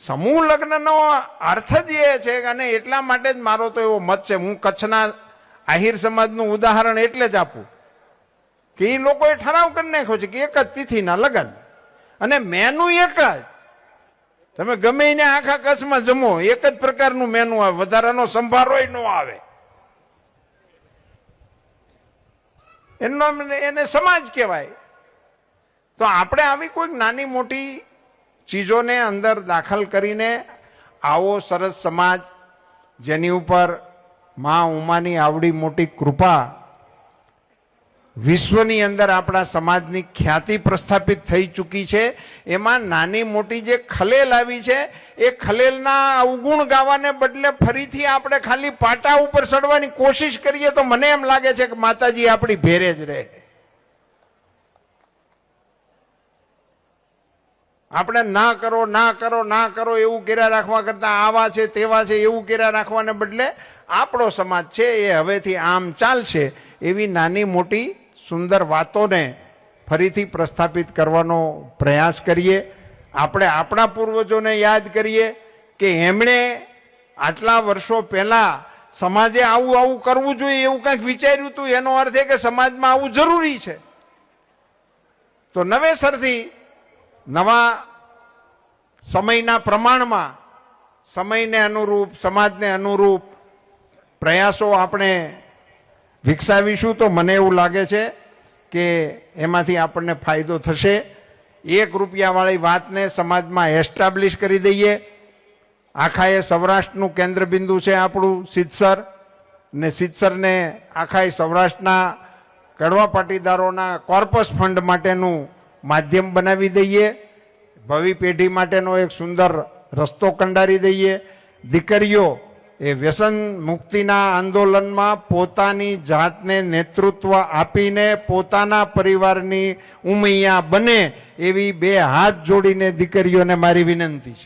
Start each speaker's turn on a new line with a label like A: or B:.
A: સમૂહ લગ્નનો અર્થ જ એ છે અને એટલા માટે જ મારો તો એવો મત છે, હું કચ્છના આહિર સમાજનું ઉદાહરણ એટલે જ આપું કે એ લોકોએ ઠરાવ કરી નાખ્યો છે કે એક જ તિથિના લગ્ન અને મેનુ એક જ. તમે ગમે એને આખા કચ્છમાં જમો એક જ પ્રકારનું મેનુ આવે, વધારાનો સંભારો ન આવે. એને સમાજ કહેવાય. તો આપણે આવી કોઈક નાની મોટી ચીજોને અંદર દાખલ કરીને આવો સરસ સમાજ જેની ઉપર મા ઉમાની આવડી મોટી કૃપા, વિશ્વની અંદર આપણા સમાજની ખ્યાતિ પ્રસ્થાપિત થઈ ચૂકી છે, એમાં નાની મોટી જે ખલેલ આવી છે એ ખલેલના અવગુણ ગાવાને બદલે ફરીથી આપણે ખાલી પાટા ઉપર ચડવાની કોશિશ કરીએ તો મને એમ લાગે છે કે માતાજી આપણી ભેરે જ રહે. આપણે ના કરો ના કરો ના કરો એવું કર્યા રાખવા કરતા આવા છે તેવા છે એવું કર્યા રાખવાને બદલે આપણો સમાજ છે એ હવેથી આમ ચાલશે એવી નાની મોટી સુંદર વાતોને ફરીથી પ્રસ્થાપિત કરવાનો પ્રયાસ કરીએ. આપણે આપણા પૂર્વજોને યાદ કરીએ કે એમણે આટલા વર્ષો પહેલા સમાજે આવું આવું કરવું જોઈએ એવું કંઈક વિચાર્યું હતું. એનો અર્થ એ કે સમાજમાં આવું જરૂરી છે. તો નવેસરથી નવા સમયના પ્રમાણમાં સમયને અનુરૂપ સમાજને અનુરૂપ પ્રયાસો આપણે વિકસાવીશું તો મને એવું લાગે છે કે એમાંથી આપણને ફાયદો થશે. 1 રૂપિયાવાળી વાતને સમાજમાં એસ્ટાબ્લિશ કરી દઈએ. આખા એ સૌરાષ્ટ્રનું કેન્દ્રબિંદુ છે આપણું સિદ્ધસર, ને સિદ્ધસરને આખા એ સૌરાષ્ટ્રના કડવા પાટીદારોના કોર્પસ ફંડ માટેનું માધ્યમ બનાવી દઈએ. ભાવિ પેઢી માટેનો એક સુંદર રસ્તો કંડારી દઈએ. દીકરીઓ એ વ્યસન મુક્તિના આંદોલનમાં પોતાની જાતને નેતૃત્વ આપીને પોતાના પરિવારની ઉમૈયા બને એવી 2 હાથ જોડીને દીકરીઓને મારી વિનંતી છે.